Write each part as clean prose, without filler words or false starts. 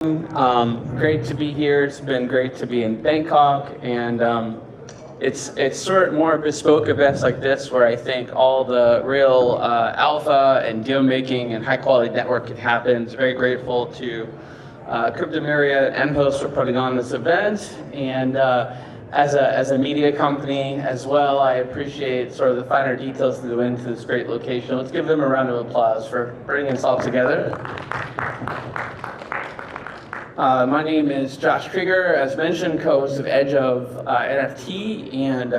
Great to be here. It's been great to be in Bangkok, and it's sort of more bespoke events like this where I think all the real alpha and deal making and high quality networking happens. Very grateful to Crypto Myriad and MPost for putting on this event, and as a media company as well, I appreciate sort of the finer details that go into this great location. Let's give them a round of applause for bringing us all together. My name is Josh Krieger, as mentioned, co-host of Edge of NFT and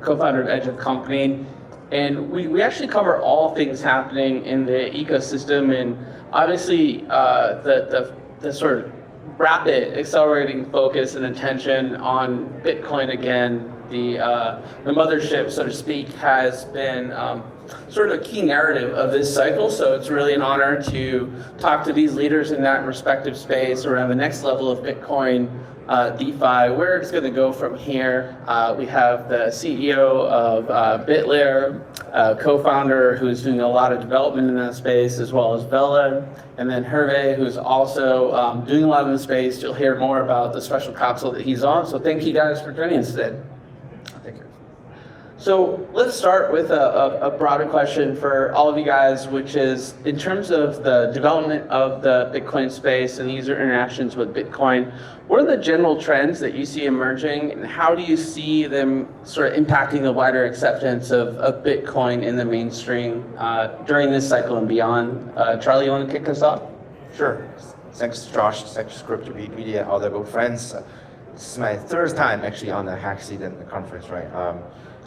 co-founder of Edge of Company. And we actually cover all things happening in the ecosystem, and obviously the sort of rapid accelerating focus and attention on Bitcoin again, the mothership, so to speak, has been sort of a key narrative of this cycle. So it's really an honor to talk to these leaders in that respective space around the next level of Bitcoin DeFi, where it's going to go from here. We have the CEO of Velar, co-founder who's doing a lot of development in that space, as well as Velar, and then Hervé, who's also doing a lot in the space. You'll hear more about the special council that he's on. So thank you guys for joining us today. Thank you. So let's start with a broader question for all of you guys, which is in terms of the development of the Bitcoin space and user interactions with Bitcoin, what are the general trends that you see emerging, and how do you see them sort of impacting the wider acceptance of Bitcoin in the mainstream during this cycle and beyond? Charlie, you want to kick us off? Sure. Thanks, Josh. Thanks, Crypto Media, all the good friends. This is my third time actually on the Hack Seasons Conference, right?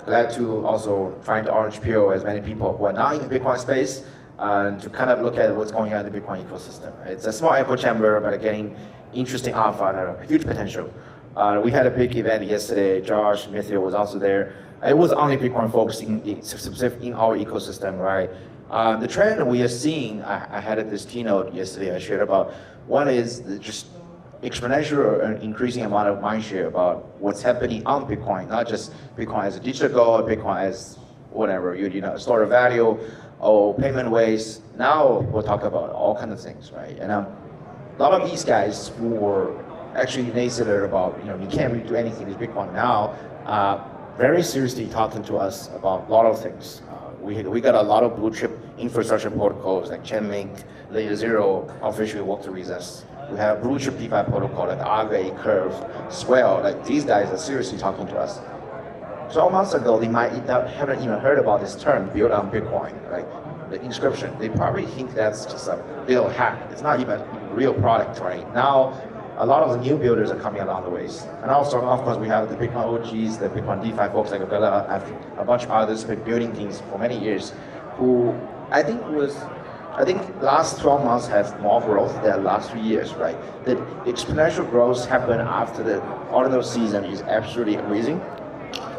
Glad to also trying to RHPO as many people who are not in the Bitcoin space to kind of look at what's going on in the Bitcoin ecosystem. It's a small echo chamber, but getting interesting alpha and a huge potential. We had a big event yesterday. Josh Mithil was also there. It was only Bitcoin folks in our ecosystem, right? The trend we are seeing, I had this keynote yesterday I shared about, one is just exponential and increasing amount of mindshare about what's happening on Bitcoin, not just Bitcoin as a digital gold, Bitcoin as whatever, you know, store of value or payment ways. Now we'll talk about all kinds of things, right? And a lot of these guys who were actually naysayer about, you know, you can't really do anything with Bitcoin now, very seriously talking to us about a lot of things. We got a lot of blue chip infrastructure protocols like Chainlink, Layer 0 officially walked the recess. We have blue chip DeFi protocol like Aave, Curve, Swell. Like these guys are seriously talking to us. 12 months ago, they might haven't even heard about this term, built on Bitcoin, right? The inscription. They probably think that's just a little hack. It's not even a real product, right? Now, a lot of the new builders are coming along the ways. And also, of course, we have the Bitcoin OGs, the Bitcoin DeFi folks like Velar, a bunch of others who have been building things for many years, who I think last 12 months has more growth than last 3 years, right? The exponential growth happened after the auto season is absolutely amazing.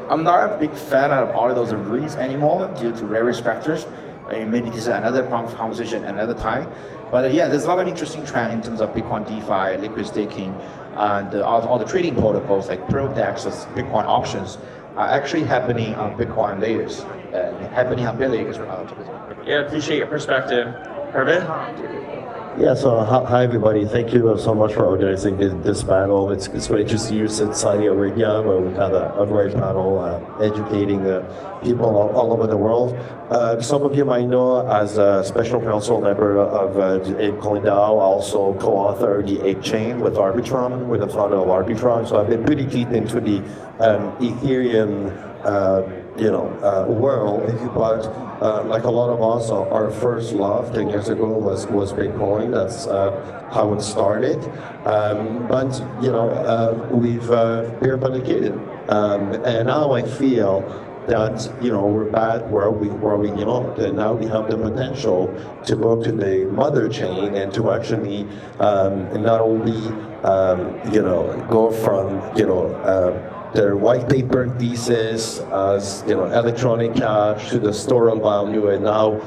I'm not a big fan of all of those releases anymore due to various factors. Maybe this is another conversation another time. But yeah, there's a lot of interesting trend in terms of Bitcoin DeFi, liquid staking, and all the trading protocols like Pro-DEX, Bitcoin options are actually happening on Bitcoin layers and happening on Billy as well. Yeah, appreciate your perspective. Hervé? Yeah, so hi everybody. Thank you so much for organizing this panel. It's great to see you in Saudi Arabia, where we've had a great panel educating people all over the world. Some of you might know as a special council member of CoinDAO, I also co-author the 8 Chain with Arbitrum, with the founder of Arbitrum. So I've been pretty deep into the Ethereum world, but like a lot of us, our first love 10 years ago was Bitcoin. That's how it started. But we've peer replicated, and now I feel that we're back where we and now we have the potential to go to the mother chain and to actually not only go from their white paper thesis as electronic cash to the store of value, and now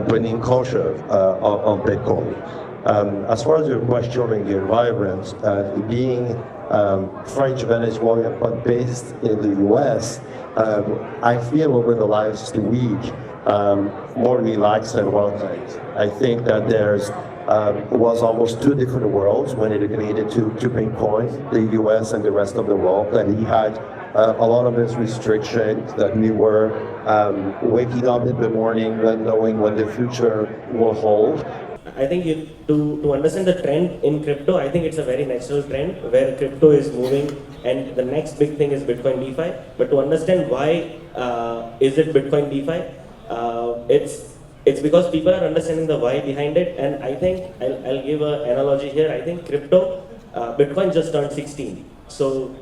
bringing culture on Bitcoin. As far as your question on the environment, being French Venezuelan but based in the US, I feel over the last week more relaxed than one thing. I think that there's was almost two different worlds when it related to Bitcoin, the US and the rest of the world, and he had a lot of his restrictions that we were waking up in the morning not knowing what the future will hold. I think to understand the trend in crypto, I think it's a very natural trend where crypto is moving and the next big thing is Bitcoin DeFi. But to understand why is it Bitcoin DeFi, it's because people are understanding the why behind it. And I think I'll give an analogy here. I think Bitcoin just turned 16. So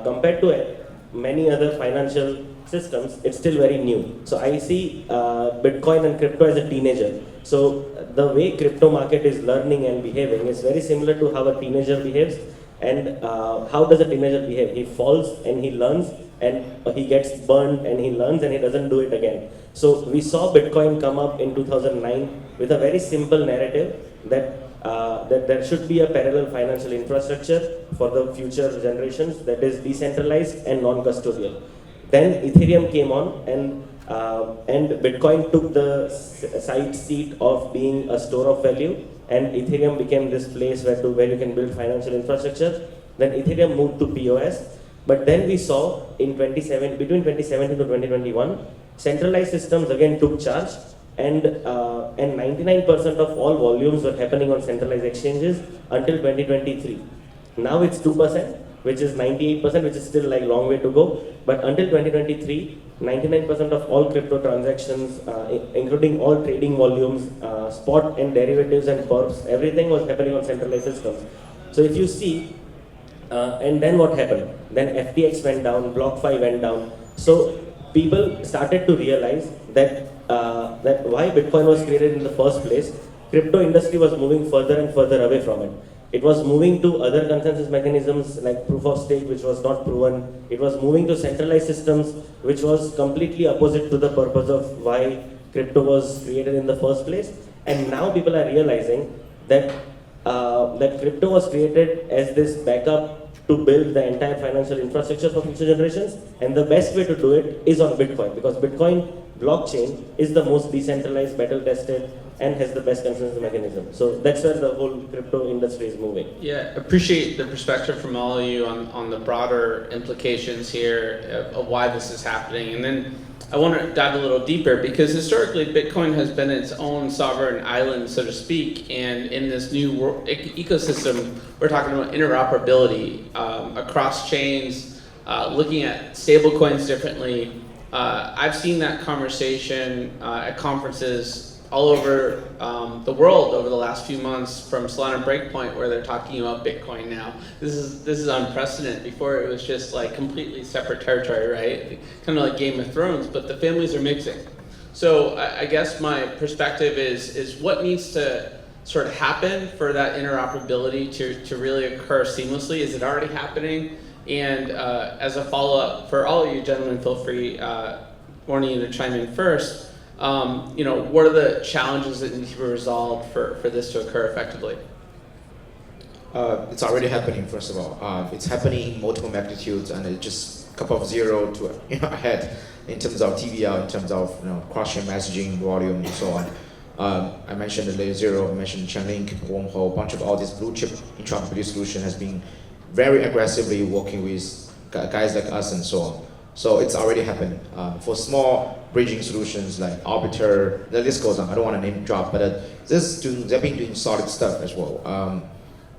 compared to many other financial systems, it's still very new. So I see Bitcoin and crypto as a teenager. So the way crypto market is learning and behaving is very similar to how a teenager behaves. And how does a teenager behave? He falls and he learns, and he gets burned and he learns and he doesn't do it again. So we saw Bitcoin come up in 2009 with a very simple narrative that that there should be a parallel financial infrastructure for the future generations that is decentralized and non-custodial. Then Ethereum came on, and Bitcoin took the side seat of being a store of value, and Ethereum became this place where you can build financial infrastructure. Then Ethereum moved to POS, but then we saw in between 2017 to 2021, centralized systems again took charge, and 99% of all volumes were happening on centralized exchanges until 2023. Now it's 2%, which is 98%, which is still like long way to go. But until 2023, 99% of all crypto transactions, including all trading volumes, spot and derivatives and perps, everything was happening on centralized systems. So if you see, and then what happened? Then FTX went down, BlockFi went down. So people started to realize that that why Bitcoin was created in the first place. Crypto industry was moving further and further away from it. It was moving to other consensus mechanisms like proof of stake, which was not proven. It was moving to centralized systems, which was completely opposite to the purpose of why crypto was created in the first place. And now people are realizing that that crypto was created as this backup to build the entire financial infrastructure for future generations. And the best way to do it is on Bitcoin, because Bitcoin blockchain is the most decentralized, battle tested, and has the best consensus mechanism. So that's where the whole crypto industry is moving. Yeah, appreciate the perspective from all of you on the broader implications here of why this is happening. And then I want to dive a little deeper, because historically Bitcoin has been its own sovereign island, so to speak, and in this new ecosystem, we're talking about interoperability across chains, looking at stablecoins differently. I've seen that conversation at conferences all over the world over the last few months, from Solana Breakpoint, where they're talking about Bitcoin now. This is unprecedented. Before it was just like completely separate territory, right? Kind of like Game of Thrones, but the families are mixing. So I guess my perspective is what needs to sort of happen for that interoperability to really occur seamlessly? Is it already happening? And as a follow-up, for all of you gentlemen, feel free, warning you to chime in first. What are the challenges that need to be resolved for this to occur effectively? It's already happening, first of all. It's happening in multiple magnitudes, and it's just a couple of zero to ahead in terms of TVL, in terms of cross-chain messaging, volume, and so on. I mentioned the layer zero, I mentioned Chainlink, Wormhole, a bunch of all these blue chip interoperability solution has been very aggressively working with guys like us and so on. So it's already happening. For small bridging solutions like Arbiter, the list goes on. I don't want to name drop, but they've been doing solid stuff as well.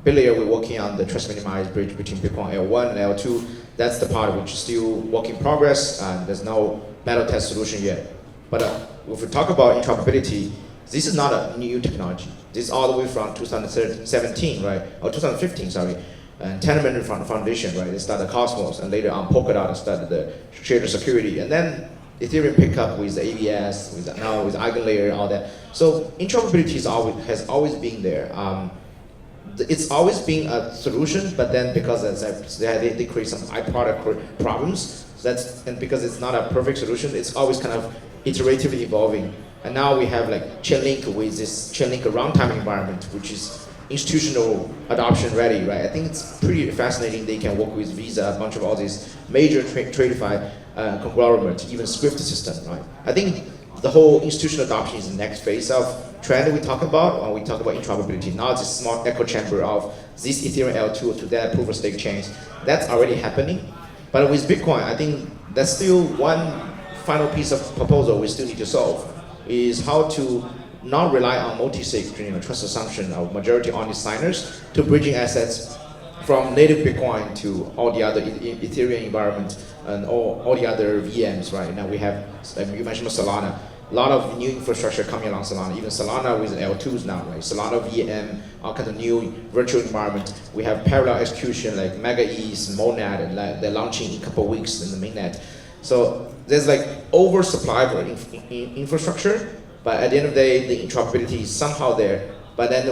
Billiard, we're working on the trust minimized bridge between Bitcoin L1 and L2. That's the part which is still work in progress, and there's no battle test solution yet. But if we talk about interoperability, this is not a new technology. This is all the way from 2017, right? Or 2015, sorry. And Tenement Foundation, right? They started Cosmos, and later on Polkadot started the shared security, and then Ethereum picked up with the ABS, with EigenLayer, and all that. So interoperability has always been there. It's always been a solution, but then because they create some byproduct problems, and because it's not a perfect solution, it's always kind of iteratively evolving. And now we have like Chainlink with this Chainlink runtime environment, which is institutional adoption ready, right? I think it's pretty fascinating. They can work with Visa, a bunch of all these major TradeFi conglomerates, even Swift system, right? I think the whole institutional adoption is the next phase of trend we talk about when we talk about interoperability, not just small echo chamber of this Ethereum L2 to that proof of stake chains. That's already happening. But with Bitcoin, I think that's still one final piece of proposal we still need to solve, is how to not rely on multi-sig trust assumption of majority honest signers to bridging assets from native Bitcoin to all the other Ethereum environment and all the other VMs, right? Now we have, you mentioned Solana, a lot of new infrastructure coming along Solana, even Solana with L2s now, right? Solana VM, all kinds of new virtual environment. We have parallel execution like Mega East, Monad, and they're launching in a couple of weeks in the mainnet. So there's like oversupply for infrastructure, but at the end of the day, the interoperability is somehow there. But then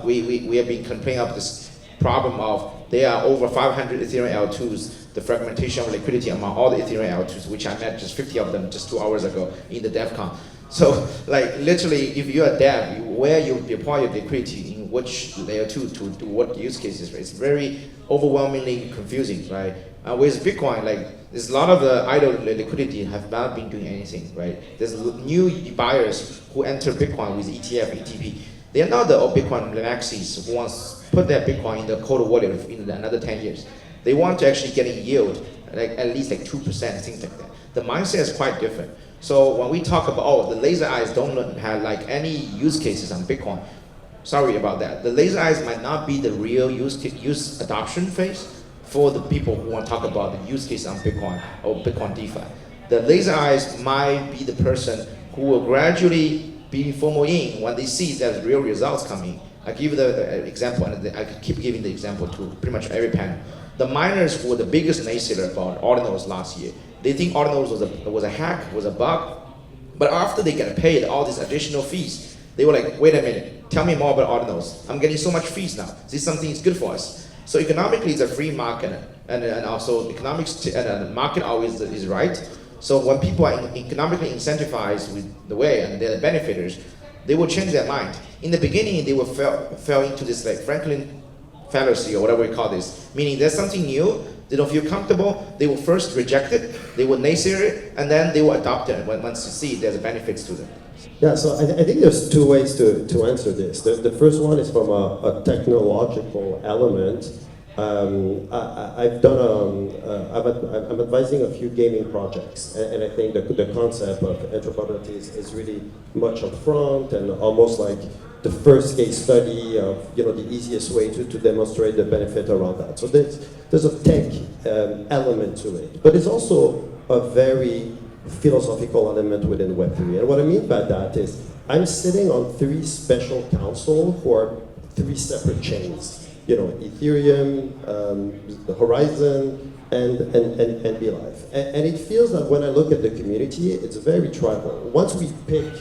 we have been complaining of this problem of there are over 500 Ethereum L2s, the fragmentation of liquidity among all the Ethereum L2s, which I met just 50 of them just 2 hours ago in the DevCon. So like literally, if you're a dev, where you deploy your liquidity in which layer 2 to do what use cases, right? It's very overwhelmingly confusing, right? With Bitcoin, like there's a lot of the idle liquidity have not been doing anything, right? There's new buyers who enter Bitcoin with ETF, ETP. They are not the old Bitcoin maxis who wants to put their Bitcoin in the cold wallet in another 10 years. They want to actually get a yield, like at least like 2%, things like that. The mindset is quite different. So when we talk about, the laser eyes don't have like any use cases on Bitcoin, sorry about that. The laser eyes might not be the real use adoption phase for the people who want to talk about the use case on Bitcoin or Bitcoin DeFi. The laser eyes might be the person who will gradually be FOMO in when they see there's real results coming. I give you the example, and I keep giving the example to pretty much every panel. The miners who were the biggest naysayer about ordinals last year, they think ordinals was a hack, was a bug, but after they get paid all these additional fees, they were like, wait a minute, tell me more about ordinals. I'm getting so much fees now. This is something that's good for us. So economically, it's a free market, and also economics and the market always is right. So when people are economically incentivized with the way and they're the benefiters, they will change their mind. In the beginning, they will fell into this like Franklin fallacy or whatever we call this, meaning there's something new, they don't feel comfortable, they will first reject it, they will naysayer it, and then they will adopt it once you see there's benefits to them. Yeah, so I think there's two ways to answer this. The first one is from a technological element. I'm advising a few gaming projects, and I think the concept of interoperability is really much up front and almost like the first case study of the easiest way to demonstrate the benefit around that. So there's a tech element to it, but it's also a very philosophical element within Web3. And what I mean by that is I'm sitting on 3 special counsel who are 3 separate chains. Ethereum, the Horizon, and BeLive. And it feels that when I look at the community, it's very tribal. Once we pick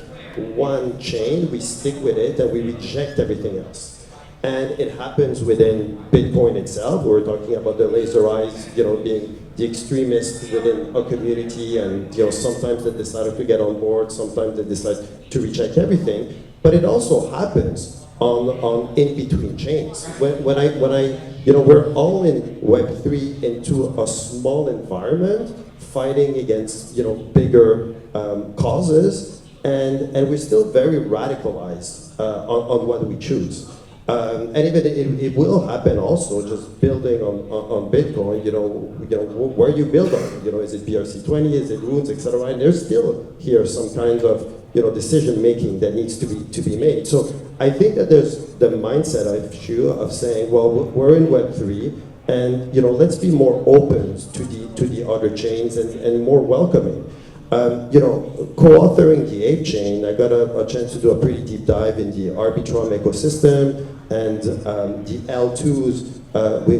one chain, we stick with it and we reject everything else. And it happens within Bitcoin itself. We're talking about the laser eyes, being the extremists within a community, and sometimes they decide to get on board, sometimes they decide to reject everything. But it also happens on in between chains. When we're all in Web3 into a small environment, fighting against bigger causes, and we're still very radicalized on what we choose. And even it will happen also just building on Bitcoin, where you build on, is it BRC20, is it runes, etc. And there's still here some kind of decision making that needs to be made. So I think that there's the mindset issue of saying, well, we're in Web3, and let's be more open to the other chains and more welcoming. Co-authoring the Ape chain, I got a chance to do a pretty deep dive in the Arbitrum ecosystem and the L2s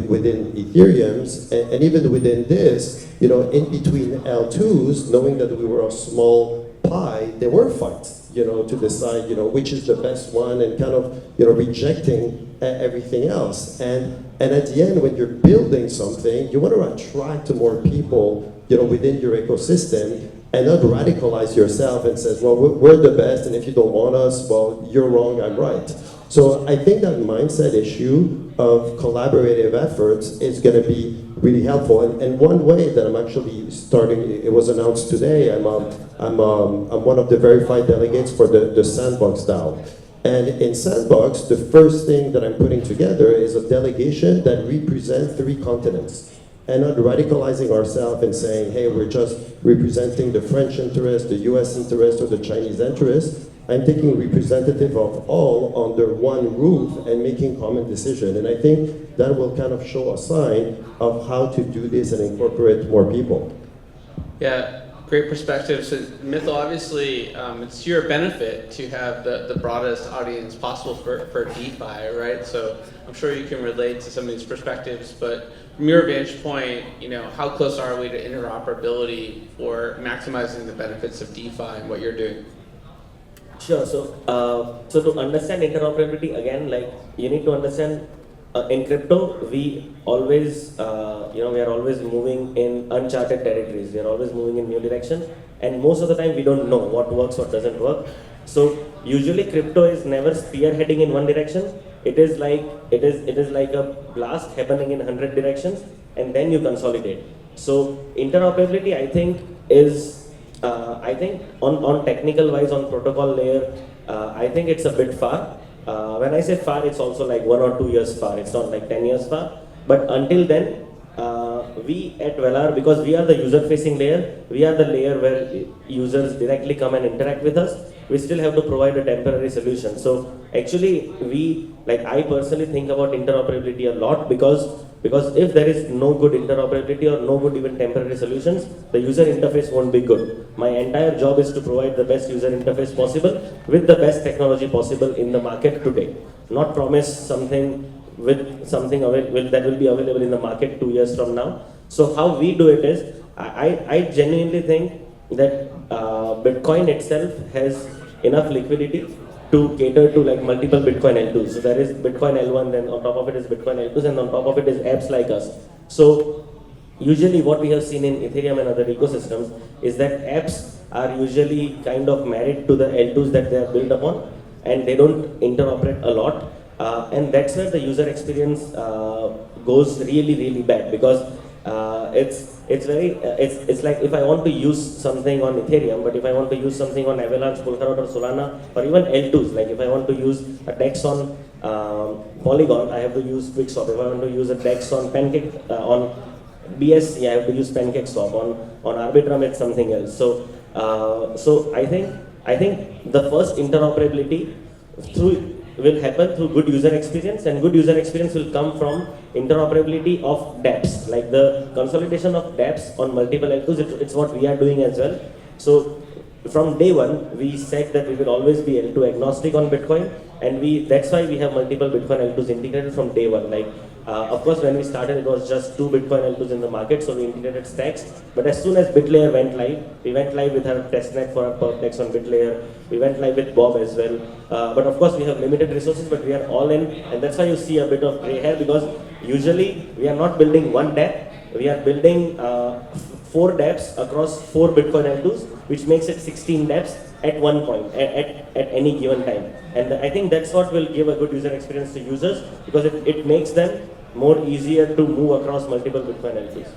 within Ethereum's, and even within this, in between L2s, knowing that we were a small pie, there were fights, to decide, which is the best one, and kind of, rejecting everything else. And at the end, when you're building something, you want to attract more people, within your ecosystem, and not radicalize yourself and says, well, we're the best, and if you don't want us, well, you're wrong, I'm right. So I think that mindset issue of collaborative efforts is going to be really helpful. And one way that I'm actually starting, it was announced today, I'm one of the verified delegates for the Sandbox DAO. And in Sandbox, the first thing that I'm putting together is a delegation that represents 3 continents. And not radicalizing ourselves and saying, hey, we're just representing the French interest, the US interest, or the Chinese interest. I'm taking representative of all under one roof and making common decision. And I think that will kind of show a sign of how to do this and incorporate more people. Yeah, great perspective. So Mithil, obviously, it's your benefit to have the broadest audience possible for DeFi, right? So I'm sure you can relate to some of these perspectives, but from your vantage point, how close are we to interoperability for maximizing the benefits of DeFi and what you're doing? Sure. So to understand interoperability, again, like you need to understand in crypto, we always, we are always moving in uncharted territories. We are always moving in new direction, and most of the time we don't know what works, what doesn't work. So usually crypto is never spearheading in one direction. It is like a blast happening in 100 directions, and then you consolidate. So interoperability, I think, is on technical wise, on protocol layer, I think it's a bit far. When I say far, it's also like 1 or 2 years far. It's not like 10 years far. But until then, we at Velar, because we are the user-facing layer, we are the layer where users directly come and interact with us. We still have to provide a temporary solution. So actually, I personally think about interoperability a lot because if there is no good interoperability or no good even temporary solutions, the user interface won't be good. My entire job is to provide the best user interface possible with the best technology possible in the market today. Not promise something that will be available in the market 2 years from now. So how we do it is, I genuinely think that Bitcoin itself has enough liquidity to cater to like multiple Bitcoin L2s. So there is Bitcoin L1, then on top of it is Bitcoin L2s, and on top of it is apps like us. So usually what we have seen in Ethereum and other ecosystems is that apps are usually kind of married to the L2s that they are built upon, and they don't interoperate a lot. And that's where the user experience goes really bad, because it's like if I want to use something on Ethereum, but if I want to use something on Avalanche, Polkadot, or Solana, or even L2s, like if I want to use a DEX on Polygon, I have to use QuickSwap. If I want to use a DEX on Pancake on BSC, I have to use PancakeSwap. On Arbitrum, it's something else. So I think the first interoperability will happen through good user experience, and good user experience will come from interoperability of dApps, like the consolidation of dApps on multiple L2s. It's what we are doing as well. So from day one, we said that we will always be L2 agnostic on Bitcoin, and that's why we have multiple Bitcoin L2s integrated from day one. Like, of course, when we started, it was just 2 Bitcoin L2s in the market, so we integrated stacks. But as soon as BitLayer went live, we went live with our testnet for our perplex on BitLayer. We went live with Bob as well. But of course, we have limited resources, but we are all in, and that's why you see a bit of gray hair, because usually we are not building one dApp, we are building 4 dApps across 4 Bitcoin L2s, which makes it 16 dApps at one point, at any given time. And I think that's what will give a good user experience to users, because it makes them more easier to move across multiple Bitcoin L2s.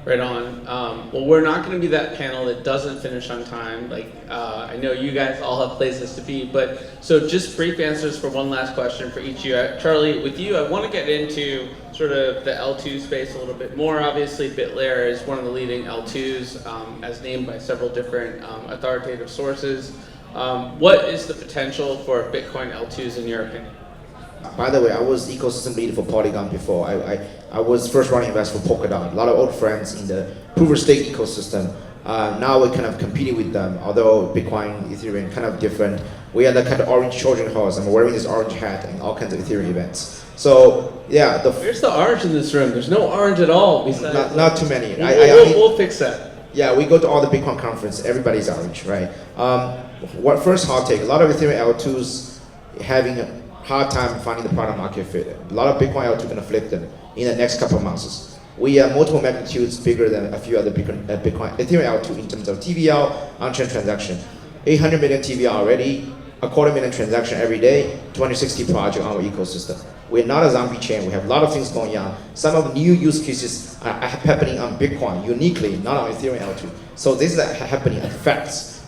Right on. Well, we're not going to be that panel that doesn't finish on time. I know you guys all have places to be, but so just brief answers for one last question for each of you. Charlie, with you, I want to get into sort of the L2 space a little bit more. Obviously, BitLayer is one of the leading L2s, as named by several different authoritative sources. What is the potential for Bitcoin L2s in your opinion? By the way, I was ecosystem lead for Polygon before. I was first running investor for Polkadot. A lot of old friends in the proof of stake ecosystem. Now we're kind of competing with them, although Bitcoin, Ethereum kind of different. We are the kind of orange Trojan horse. I'm wearing this orange hat in all kinds of Ethereum events. So yeah, where's the orange in this room? There's no orange at all. Besides, not too many. We'll fix that. Yeah, we go to all the Bitcoin conference. Everybody's orange, right? First hot take? A lot of Ethereum L2s having a hard time finding the product market fit. A lot of Bitcoin L2 going to flip them in the next couple of months. We are multiple magnitudes bigger than a few other Bitcoin Ethereum L2 in terms of TVL, on-chain transaction. 800 million TVL already. 250,000 transactions every day, 260 projects on our ecosystem. We're not a zombie chain. We have a lot of things going on. Some of the new use cases are happening on Bitcoin uniquely, not on Ethereum L2. So this is happening at facts,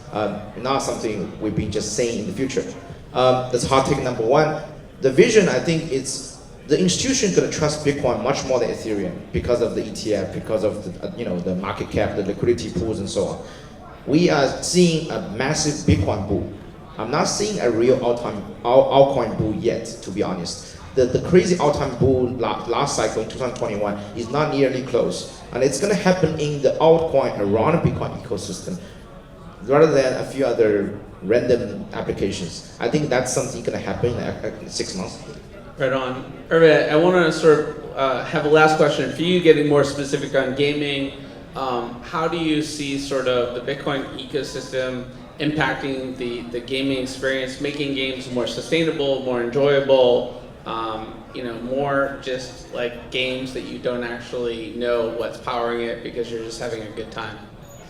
not something we've been just saying in the future. That's hot take number one. The vision, I think, it's the institution going to trust Bitcoin much more than Ethereum because of the ETF, because of the, the market cap, the liquidity pools, and so on. We are seeing a massive Bitcoin bull. I'm not seeing a real altcoin bull yet, to be honest. The crazy altcoin bull last cycle in 2021 is not nearly close. And it's going to happen in the altcoin around the Bitcoin ecosystem, rather than a few other random applications. I think that's something going to happen in 6 months. Right on. Irvin, I want to sort of have a last question for you, getting more specific on gaming. How do you see sort of the Bitcoin ecosystem impacting the gaming experience, making games more sustainable, more enjoyable, more just like games that you don't actually know what's powering it because you're just having a good time?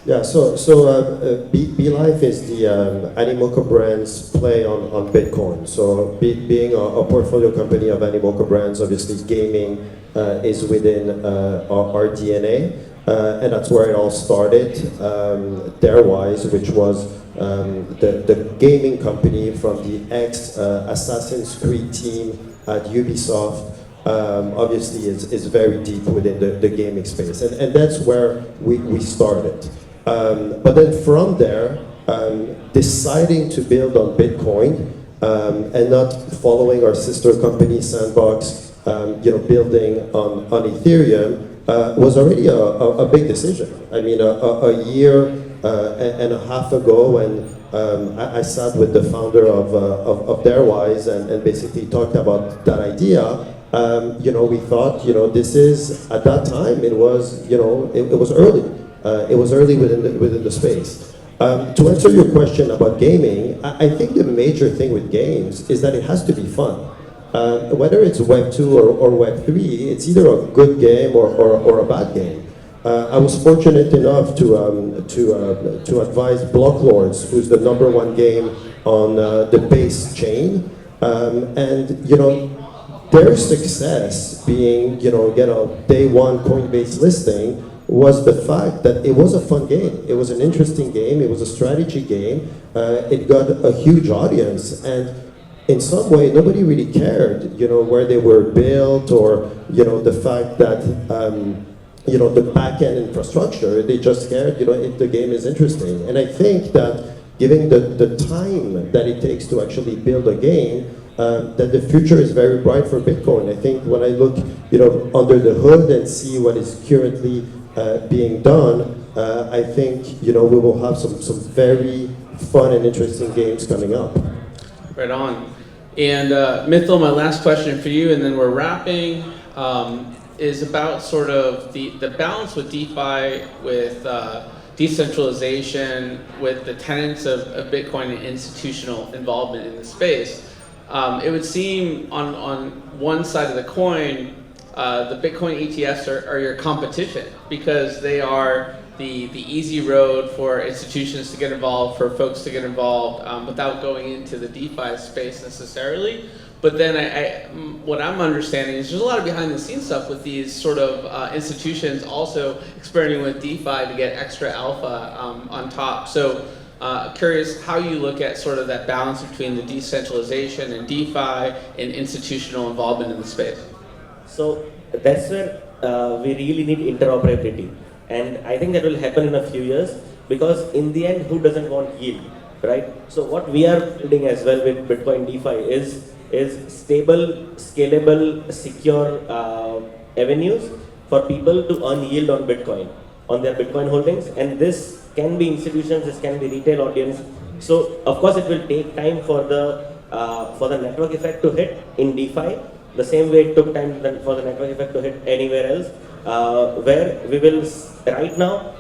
Yeah, so BeLife is the Animoca brand's play on Bitcoin. So being a portfolio company of Animoca brands, obviously gaming is within our DNA, and that's where it all started. Darewise, which was the gaming company from the ex-Assassin's Creed team at Ubisoft, obviously is very deep within the gaming space. And that's where we started. But then from there, deciding to build on Bitcoin and not following our sister company Sandbox, building on Ethereum was already a big decision. I mean, a year and a half ago, when I sat with the founder of Darewise and basically talked about that idea, we thought, this is, at that time, it was early. It was early within the space. To answer your question about gaming, I think the major thing with games is that it has to be fun. Whether it's Web 2 or Web 3, it's either a good game or a bad game. I was fortunate enough to advise Block Lords, who's the #1 game on the base chain, and their success being get a day one Coinbase listing was the fact that it was a fun game. It was an interesting game. It was a strategy game. It got a huge audience, and in some way, nobody really cared, where they were built or the fact that the back-end infrastructure. They just cared, if the game is interesting. And I think that given the time that it takes to actually build a game, that the future is very bright for Bitcoin. I think when I look, under the hood and see what is currently being done, I think we will have some very fun and interesting games coming up. Right on. And Mithil, my last question for you, and then we're wrapping, is about sort of the balance with DeFi, with decentralization, with the tenets of Bitcoin and institutional involvement in the space. It would seem on one side of the coin, the Bitcoin ETFs are your competition because they are the easy road for institutions to get involved, for folks to get involved without going into the DeFi space necessarily. But then what I'm understanding is there's a lot of behind the scenes stuff with these sort of institutions also experimenting with DeFi to get extra alpha on top. So curious how you look at sort of that balance between the decentralization and DeFi and institutional involvement in the space. So that's where we really need interoperability. And I think that will happen in a few years because in the end, who doesn't want yield, right? So what we are building as well with Bitcoin DeFi is stable, scalable, secure avenues for people to earn yield on Bitcoin, on their Bitcoin holdings. And this can be institutions, this can be retail audience. So of course it will take time for the network effect to hit in DeFi, the same way it took time for the network effect to hit anywhere else. Where we will right now,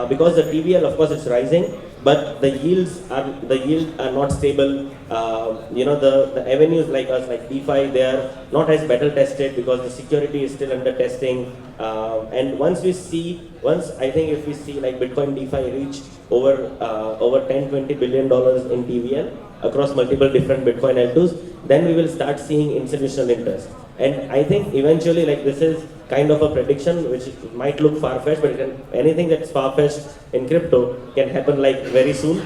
because the TVL of course it's rising, but the yields are not stable. The avenues like us, like DeFi, they are not as battle tested because the security is still under testing. And once I think if we see like Bitcoin DeFi reach over $10-20 billion in TVL, across multiple different Bitcoin L2s, then we will start seeing institutional interest. And I think eventually, like, this is kind of a prediction which might look far-fetched, but anything that's far-fetched in crypto can happen like very soon.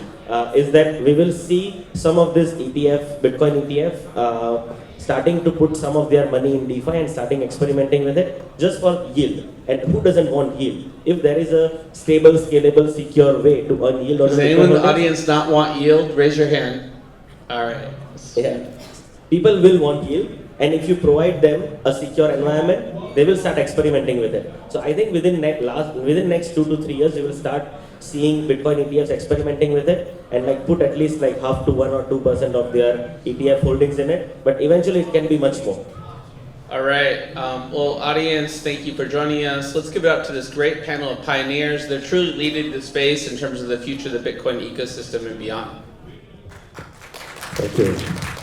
Is that we will see some of this ETF, Bitcoin ETF, starting to put some of their money in DeFi and starting experimenting with it just for yield. And who doesn't want yield? If there is a stable, scalable, secure way to earn yield, Does anyone in the audience not want yield? Raise your hand. All right. Yeah. People will want yield, and if you provide them a secure environment, they will start experimenting with it. So I think within next 2 to 3 years, we will start seeing Bitcoin ETFs experimenting with it and like put at least like half to 1 or 2% of their ETF holdings in it. But eventually, it can be much more. All right. Well, audience, thank you for joining us. Let's give it up to this great panel of pioneers. They're truly leading the space in terms of the future of the Bitcoin ecosystem and beyond. Thank you.